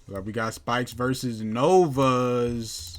We got Spikes versus Novas.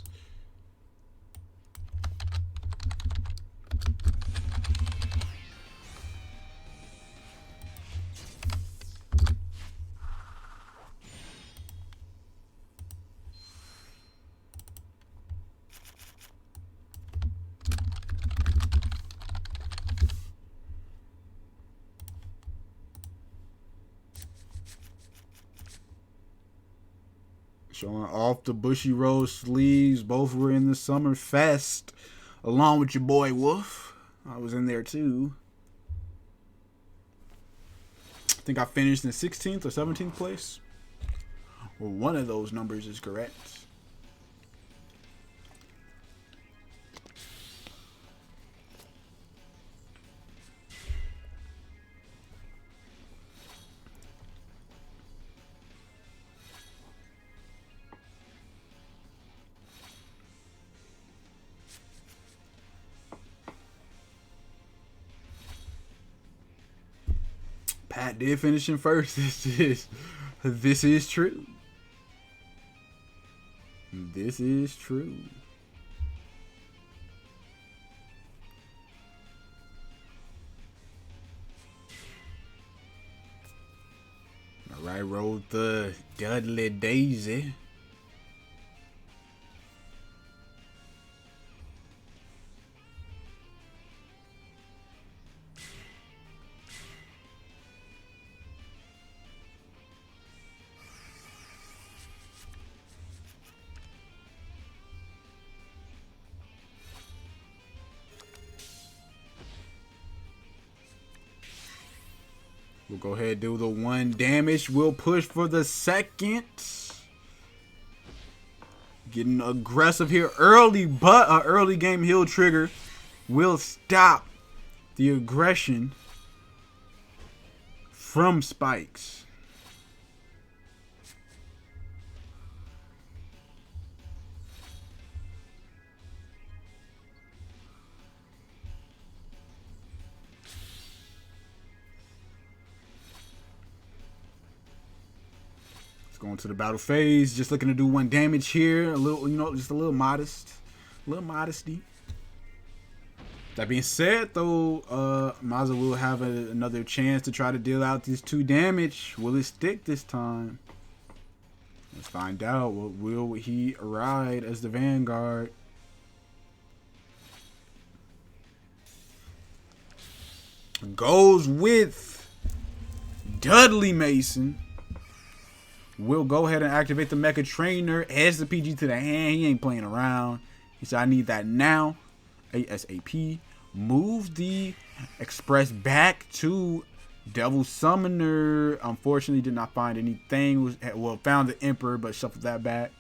Showing off the Bushy Road sleeves. Both were in the Summer Fest. Along with your boy Wolf. I was in there too. I think I finished in 16th or 17th place. Well, one of those numbers is correct. Pat did finish in first. This is true. This is true. All right, rolled the Dudley Daisy. We'll go ahead and do the 1 damage. We'll push for the second. Getting aggressive here early, but an early game heal trigger will stop the aggression from Spikes. Going to the battle phase, just looking to do 1 damage here. A little, just a little modest. A little modesty. That being said, though, Maza will have another chance to try to deal out this 2 damage. Will it stick this time? Let's find out. Will he ride as the Vanguard? Goes with Dudley Mason. We'll go ahead and activate the Mecha Trainer. Adds the PG to the hand. He ain't playing around. He said, I need that now. ASAP. Move the Express back to Devil Summoner. Unfortunately, did not find anything. Well, found the Emperor, but shuffled that back.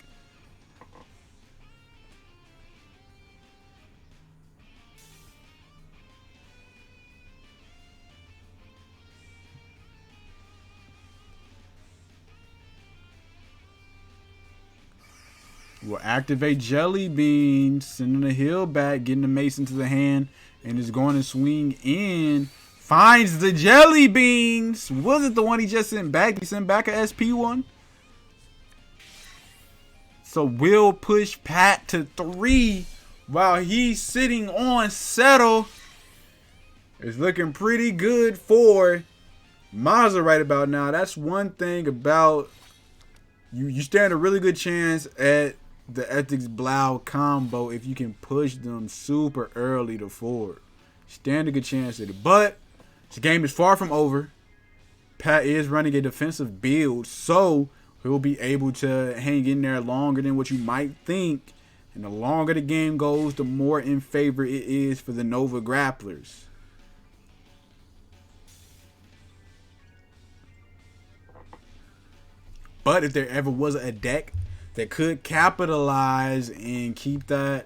Will activate Jelly Bean, sending the heal back, getting the Mason to the hand, and is going to swing in. Finds the Jelly Beans. Was it the one he just sent back? Did he sent back a SP one? So will push Pat to 3 while he's sitting on Settle. It's looking pretty good for Maza right about now. That's one thing about you stand a really good chance at the Ethics Blau combo if you can push them super early to 4. Stand a good chance at it. But this game is far from over. Pat is running a defensive build, so he'll be able to hang in there longer than what you might think. And the longer the game goes, the more in favor it is for the Nova Grapplers. But if there ever was a deck that could capitalize and keep the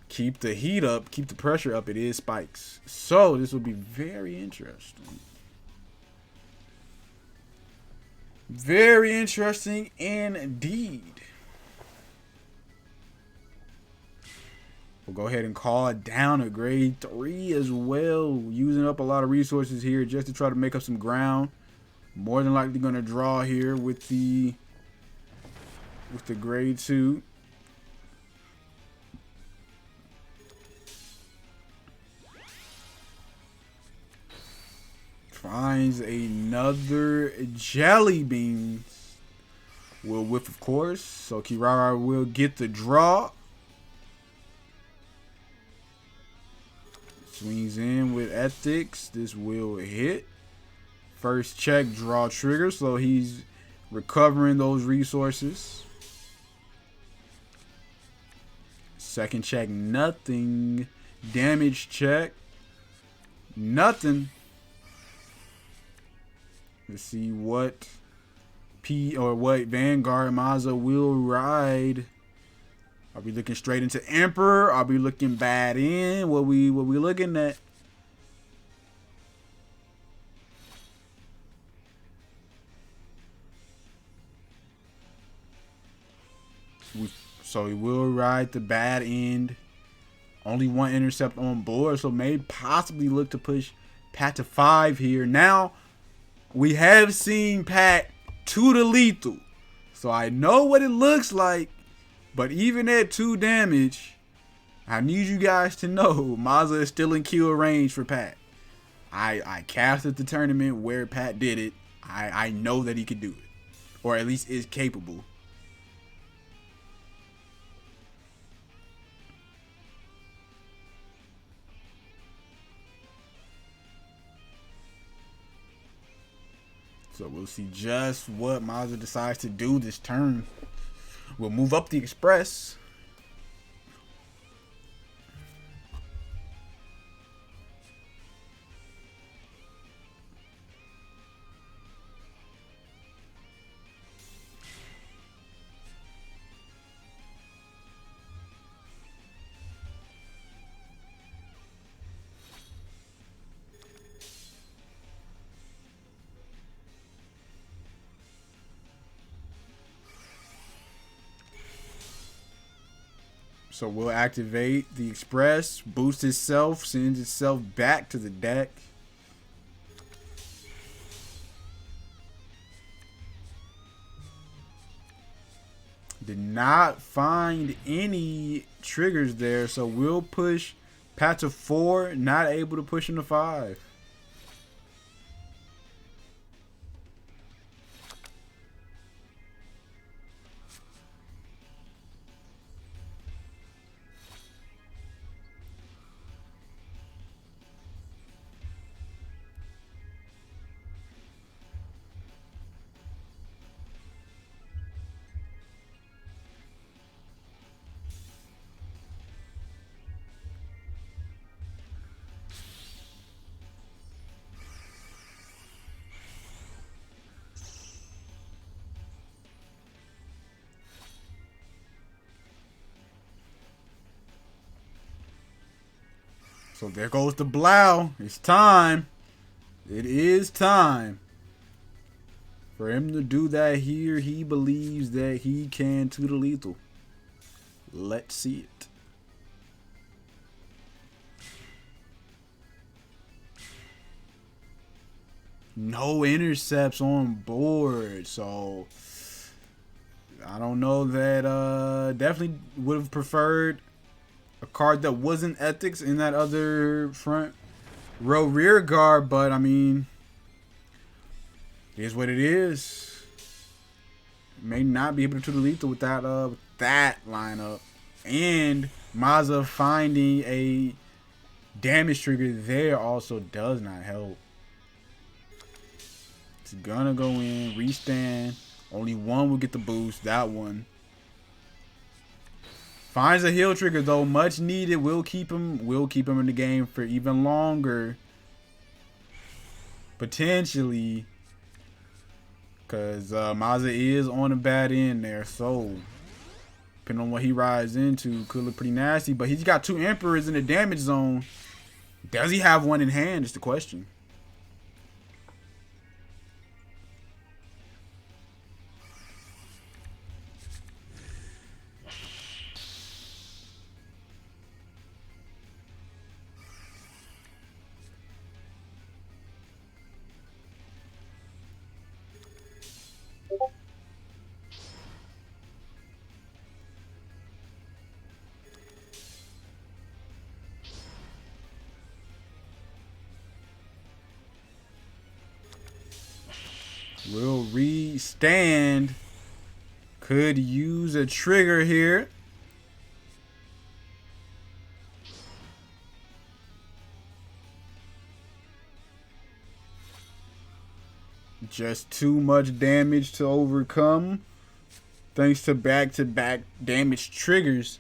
heat up, keep the pressure up, it is Spikes. So this will be very interesting. Very interesting indeed. We'll go ahead and call it down a grade 3 as well. Using up a lot of resources here just to try to make up some ground. More than likely going to draw here with the with the grade 2. Finds another jelly beans. Will whiff, of course. So Kirara will get the draw. Swings in with ethics. This will hit. First check, draw trigger. So he's recovering those resources. Second check, nothing. Damage check, nothing. Let's see what what Vanguard Maza will ride. Are we looking straight into Emperor? Are we looking bad in? What we looking at? So he will ride the bad end. Only one intercept on board, so may possibly look to push Pat to 5 here. Now, we have seen Pat to the lethal, so I know what it looks like. But even at 2 damage, I need you guys to know Maza is still in kill range for Pat. I casted the tournament where Pat did it. I know that he could do it, or at least is capable. So we'll see just what Maza decides to do this turn. We'll move up the Express. So we'll activate the Express, boost itself, sends itself back to the deck. Did not find any triggers there, so we'll push Pat to 4, not able to push him to 5. So there goes the Blau. It's time. It is time for him to do that here. He believes that he can to the lethal. Let's see it. No intercepts on board, so I don't know that definitely would have preferred a card that wasn't ethics in that other front row rear guard, but I mean, it is what it is. May not be able to do the lethal with that lineup, and Maza finding a damage trigger there also does not help. It's gonna go in, restand. Only one will get the boost. That one finds a heal trigger though, much needed. Will keep him in the game for even longer, potentially, because Maza is on a bad end there. So depending on what he rides into, could look pretty nasty. But he's got 2 Emperors in the damage zone. Does he have one in hand? Is the question. Will restand. Could use a trigger here. Just too much damage to overcome. Thanks to back-to-back damage triggers.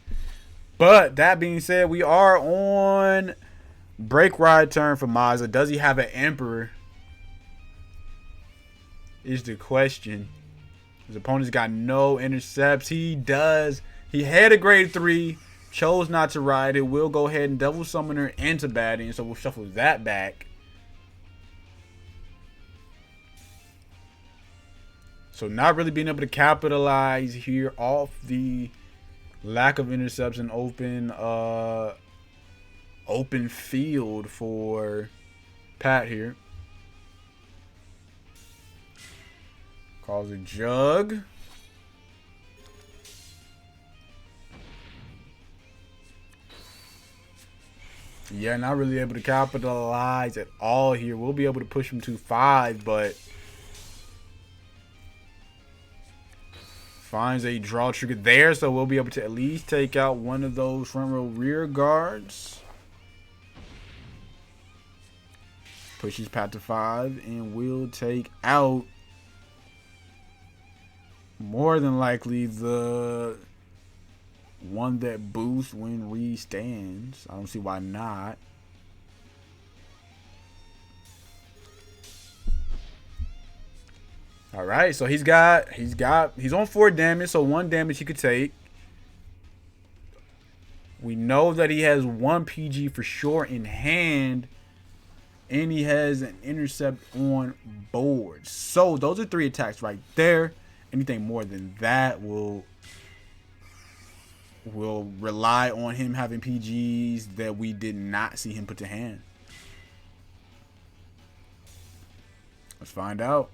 But that being said, we are on break ride turn for Maza. Does he have an Emperor? Is the question. His opponent's got no intercepts. He does. He had a grade 3. Chose not to ride it. We'll go ahead and double summon her into batting. So we'll shuffle that back. So not really being able to capitalize here off the lack of intercepts and open field for Pat here. Calls a jug. Yeah, not really able to capitalize at all here. We'll be able to push him to 5, but finds a draw trigger there, so we'll be able to at least take out one of those front row rear guards. Pushes Pat to 5, and we'll take out more than likely the one that boosts when Reed stands. I don't see why not. All right, so he's on 4 damage, so 1 damage he could take. We know that he has 1 PG for sure in hand, and he has an intercept on board. So those are 3 attacks right there. Anything more than that will rely on him having PGs that we did not see him put to hand. Let's find out.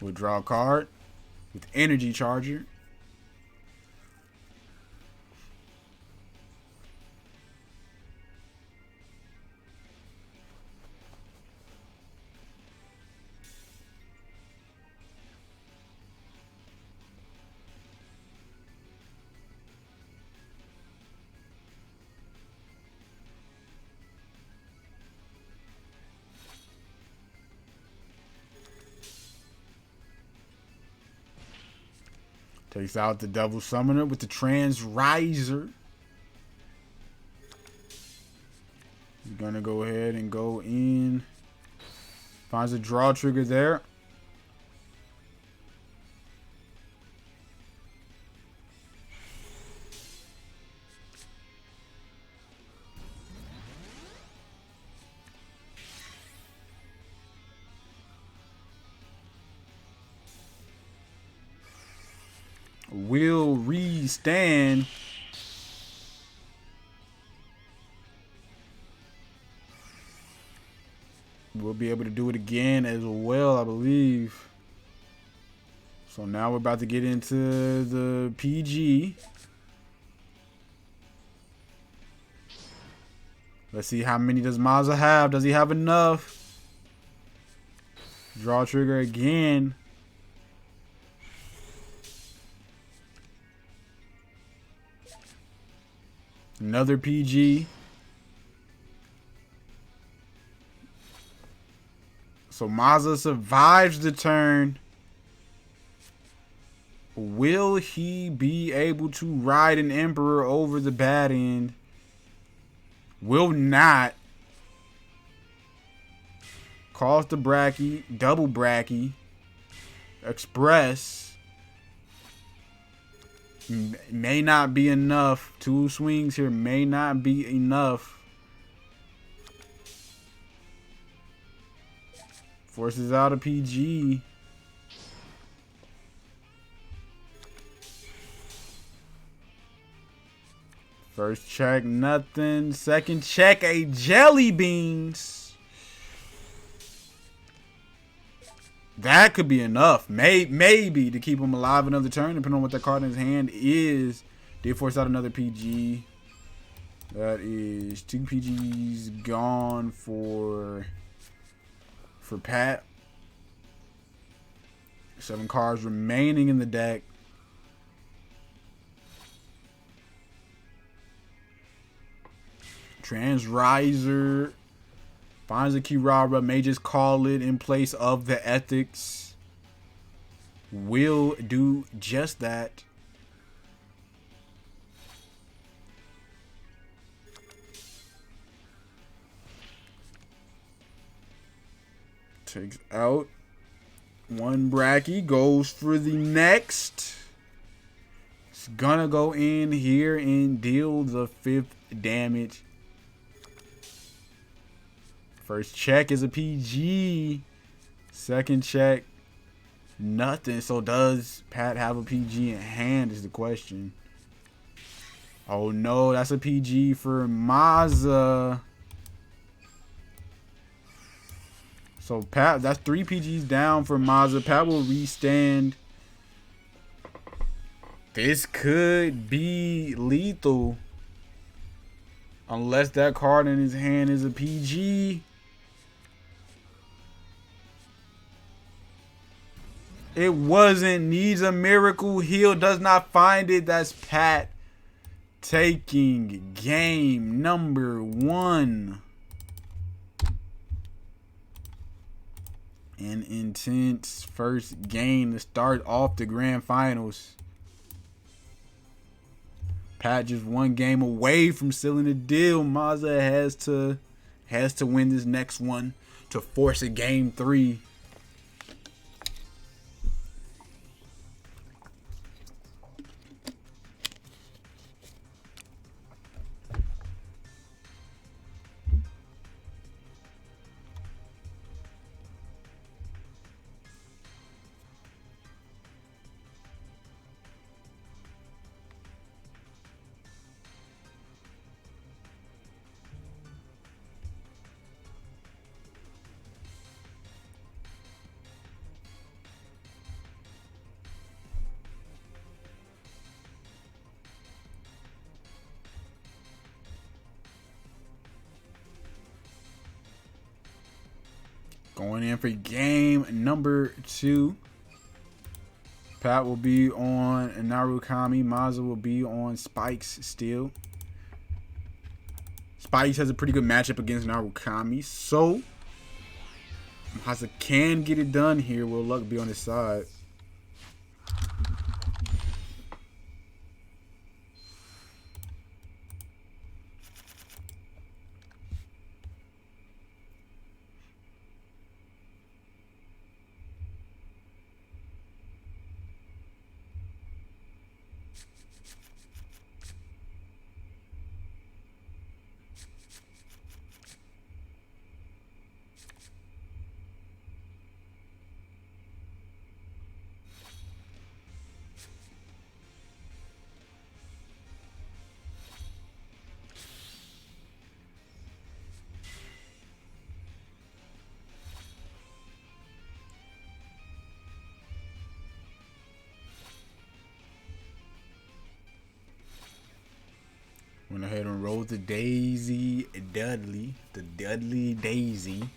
We'll draw a card with Energy Charger. Takes out the double summoner with the Trans Riser. He's going to go ahead and go in. Finds a draw trigger there. Will restand. We'll be able to do it again as well, I believe. So now we're about to get into the PG. Let's see, how many does Maza have? Does he have enough? Draw trigger again. Another PG. So Maza survives the turn. Will he be able to ride an Emperor over the bad end? Will not. Calls the Bracky. Double Bracky. Express. May not be enough. 2 swings here may not be enough. Forces out a PG. First check, nothing. Second check, a Jelly Beans. That could be enough. Maybe to keep him alive another turn, depending on what that card in his hand is. Did force out another PG. That is 2 PGs gone for Pat. 7 cards remaining in the deck. Transriser. Finds a Kirara. May just call it in place of the Ethics. Will do just that. Takes out 1 Bracky. Goes for the next. It's gonna go in here and deal the 5th damage. First check is a PG. Second check, nothing. So does Pat have a PG in hand is the question. Oh no, that's a PG for Maza. So Pat, that's 3 PGs down for Maza. Pat will restand. This could be lethal. Unless that card in his hand is a PG. It wasn't. Needs a miracle heal. Does not find it. That's Pat taking game number 1. An intense first game to start off the grand finals. Pat just 1 game away from sealing the deal. Maza has to win this next one to force a game 3. Going in for game number 2. Pat will be on Narukami. Maza will be on Spikes still. Spikes has a pretty good matchup against Narukami. So, Maza can get it done here. Will luck be on his side? Went ahead and rolled the Daisy Dudley. The Dudley Daisy.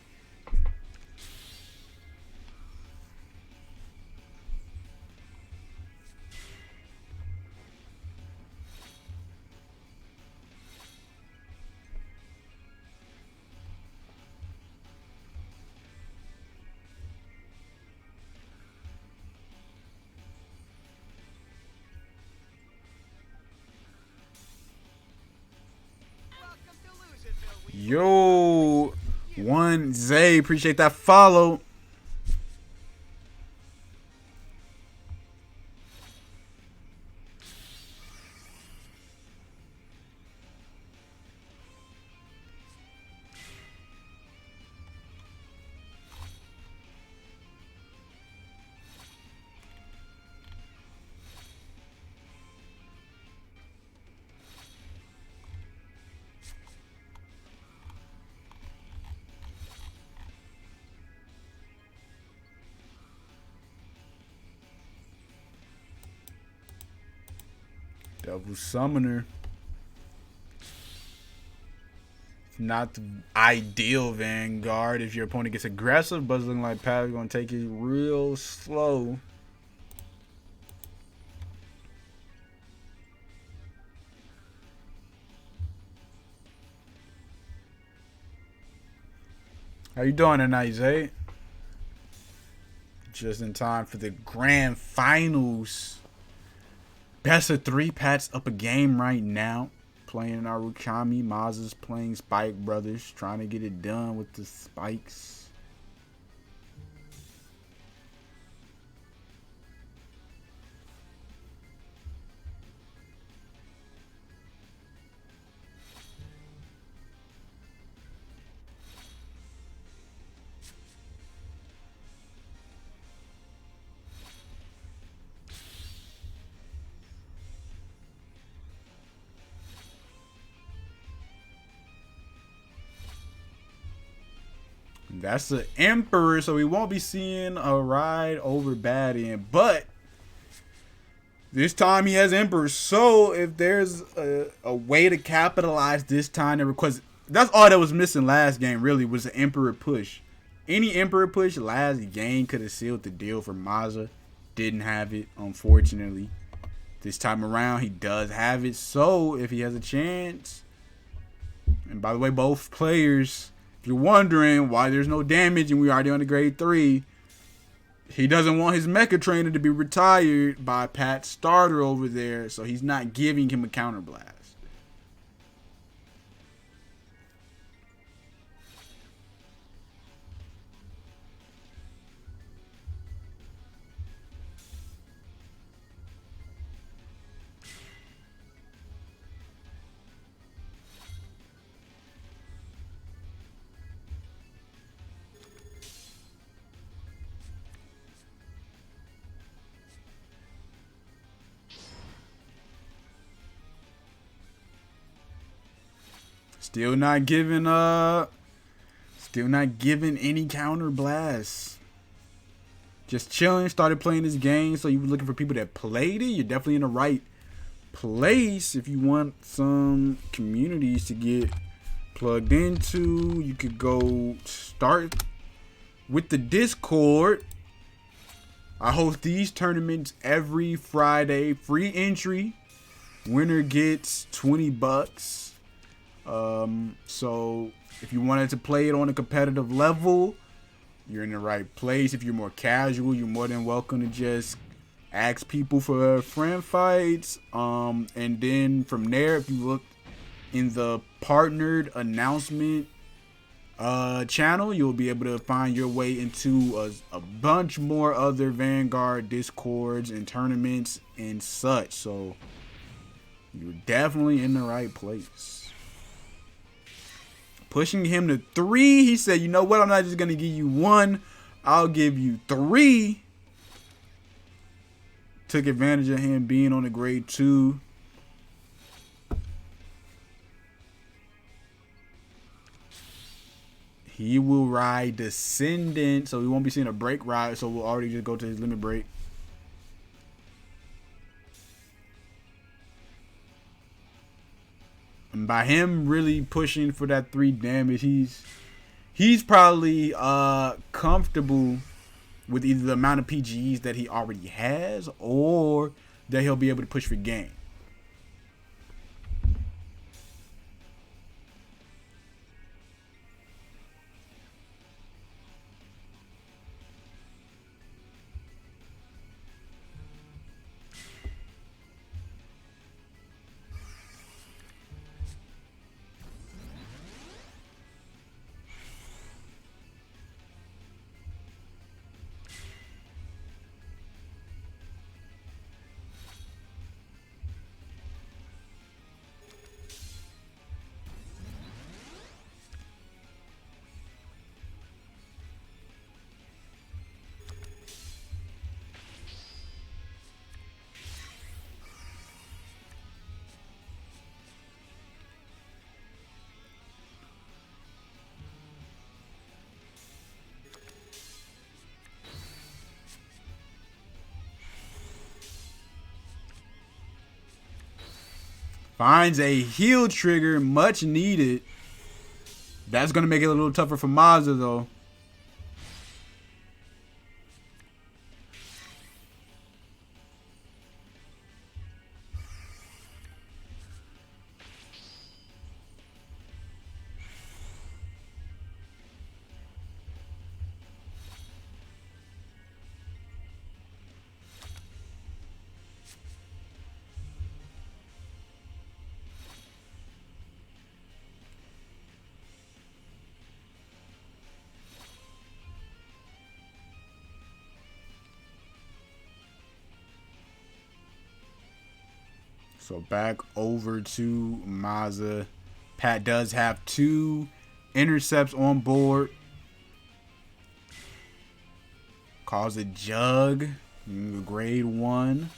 Yo, 1 Zay, appreciate that follow. Double Summoner. It's not the ideal Vanguard if your opponent gets aggressive, but it's looking like Pat's going to take it real slow. How you doing tonight, Zay? Just in time for the grand finals. Best of three. Pat's up a game right now. Playing Narukami. Maza's playing Spike Brothers. Trying to get it done with the spikes. That's the Emperor, so we won't be seeing a ride over bad end. But this time he has Emperor. So if there's a way to capitalize this time, because that's all that was missing last game, really, was the Emperor push. Any Emperor push last game could have sealed the deal for Maza. Didn't have it, unfortunately. This time around, he does have it. So if he has a chance, and by the way, both players, if you're wondering why there's no damage and we already on the grade 3, he doesn't want his Mecha Trainer to be retired by Pat's starter over there, so he's not giving him a counter blast. Still not giving any counter blasts. Just chilling, started playing this game, so you were looking for people that played it. You're definitely in the right place if you want some communities to get plugged into. You could go start with the Discord. I host these tournaments every Friday. Free entry. Winner gets $20. So if you wanted to play it on a competitive level, you're in the right place. If you're more casual, you're more than welcome to just ask people for friend fights. And then from there, if you look in the partnered announcement channel, you'll be able to find your way into a bunch more other Vanguard Discords and tournaments and such. So you're definitely in the right place. Pushing him to 3. He said, you know what? I'm not just going to give you 1. I'll give you 3. Took advantage of him being on the grade 2. He will ride Descendant. So we won't be seeing a break ride. So we'll already just go to his limit break. And by him really pushing for that 3 damage, he's probably comfortable with either the amount of PGEs that he already has or that he'll be able to push for game. Finds a heal trigger, much needed. That's going to make it a little tougher for Maza, though. So back over to Maza. Pat does have 2 intercepts on board. Calls it jug. Grade 1.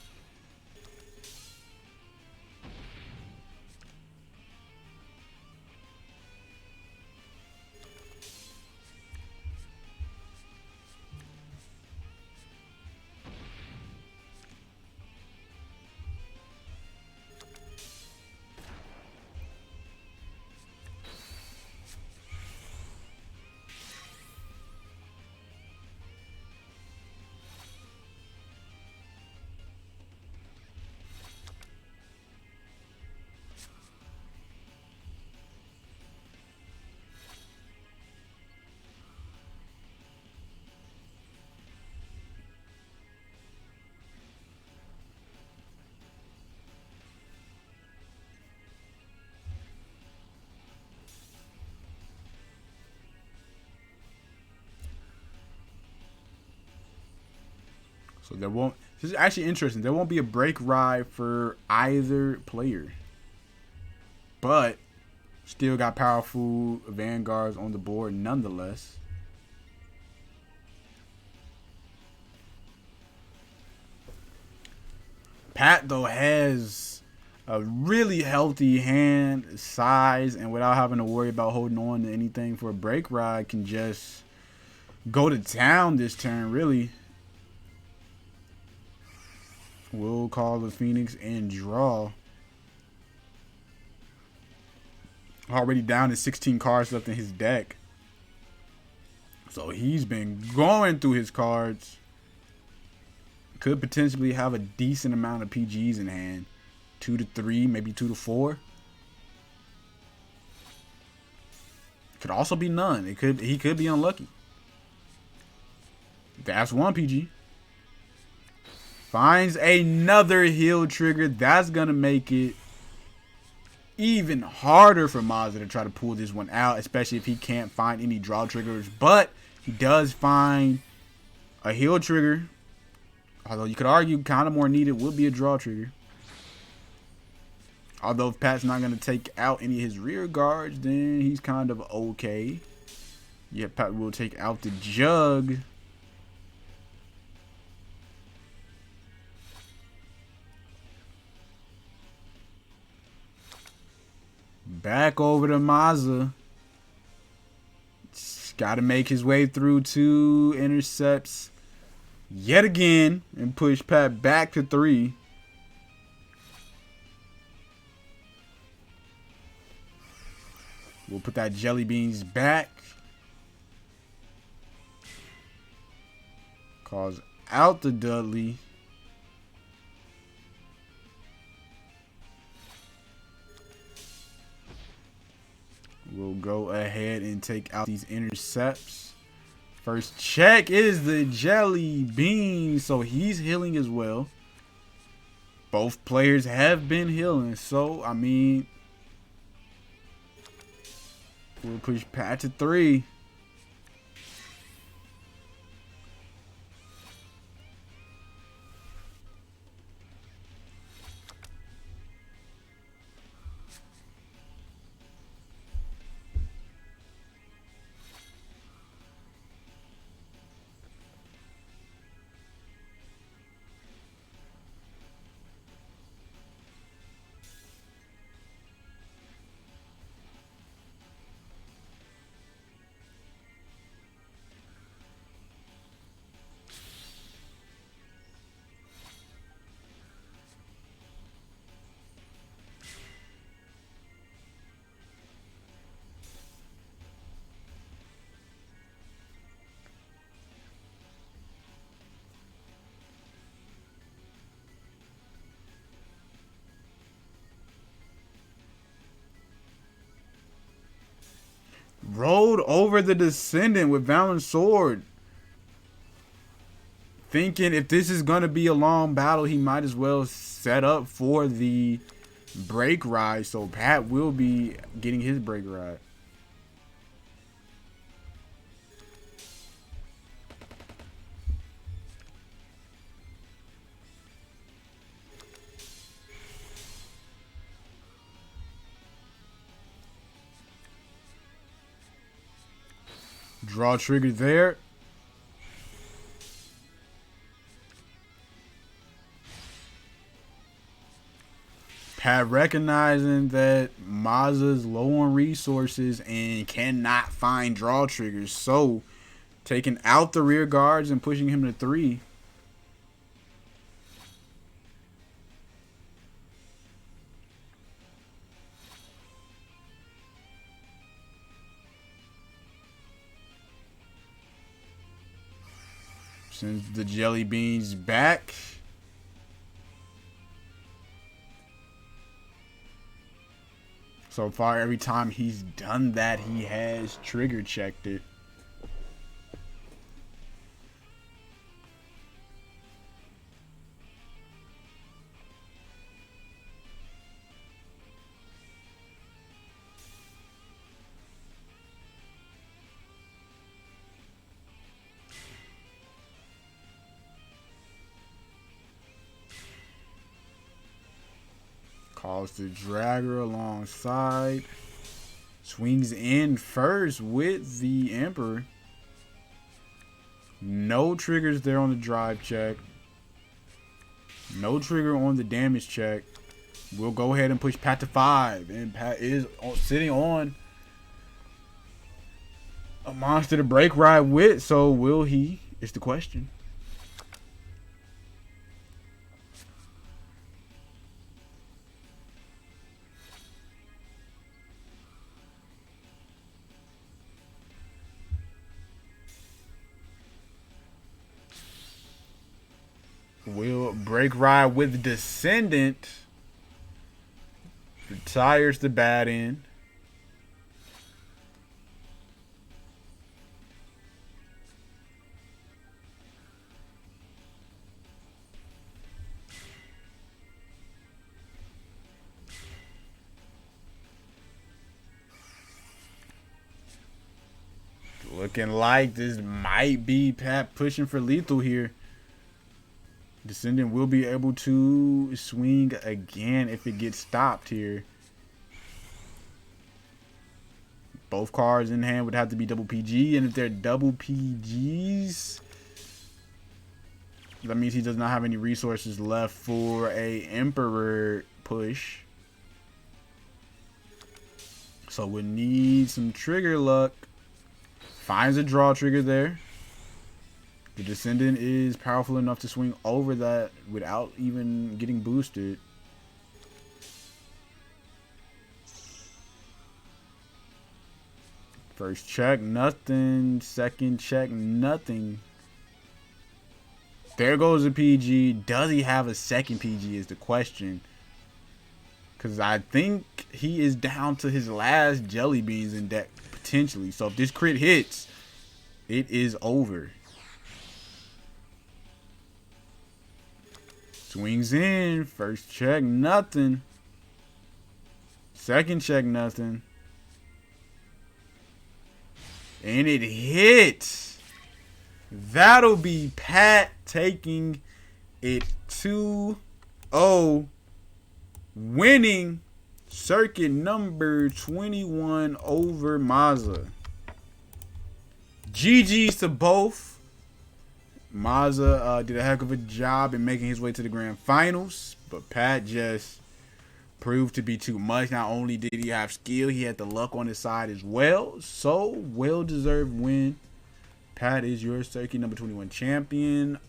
So there won't. This is actually interesting. There won't be a break ride for either player, but still got powerful Vanguards on the board nonetheless. Pat though has a really healthy hand size, and without having to worry about holding on to anything for a break ride, can just go to town this turn. Really. We'll call the Phoenix and draw. Already down to 16 cards left in his deck. So he's been going through his cards. Could potentially have a decent amount of PGs in hand. 2 to 3, maybe 2 to 4. Could also be none. He could be unlucky. That's 1 PG. Finds another heal trigger. That's going to make it even harder for Maza to try to pull this one out, especially if he can't find any draw triggers. But he does find a heal trigger. Although you could argue kind of more needed would be a draw trigger. Although if Pat's not going to take out any of his rear guards, then he's kind of okay. Yeah, Pat will take out the jug. Back over to Maza. Got to make his way through 2 intercepts yet again and push Pat back to 3. We'll put that jelly beans back. Calls out the Dudley. We'll go ahead and take out these intercepts. First check is the jelly bean. So he's healing as well. Both players have been healing. So, I mean, we'll push Pat to 3. Rolled over the Descendant with Valiant Sword. Thinking if this is going to be a long battle, he might as well set up for the break ride. So Pat will be getting his break ride. Draw trigger there. Pat recognizing that Maza's low on resources and cannot find draw triggers, so taking out the rear guards and pushing him to 3. Sends the jelly beans back. So far, every time he's done that, he has trigger checked it. Calls the dragger alongside. Swings in first with the Emperor. No triggers there on the drive check. No trigger on the damage check. We'll go ahead and push Pat to 5. And Pat is sitting on a monster to break ride with. So will he? Is the question. Will break ride with Descendant. Retires the bat in. Looking like this might be Pat pushing for lethal here. Descendant will be able to swing again if it gets stopped here. Both cards in hand would have to be double PG, and if they're double PGs, that means he does not have any resources left for a Emperor push. So we need some trigger luck. Finds a draw trigger there. The Descendant is powerful enough to swing over that without even getting boosted. First check, nothing. Second check, nothing. There goes a PG. Does he have a second PG is the question. Because I think he is down to his last jelly beans in deck, potentially. So if this crit hits, it is over. Swings in. First check, nothing. Second check, nothing. And it hits. That'll be Pat taking it 2-0. Winning circuit number 21 over Maza. GG's to both. Maza did a heck of a job in making his way to the grand finals, but Pat just proved to be too much. Not only did he have skill, he had the luck on his side as well. So, well-deserved win. Pat is your circuit number 21 champion.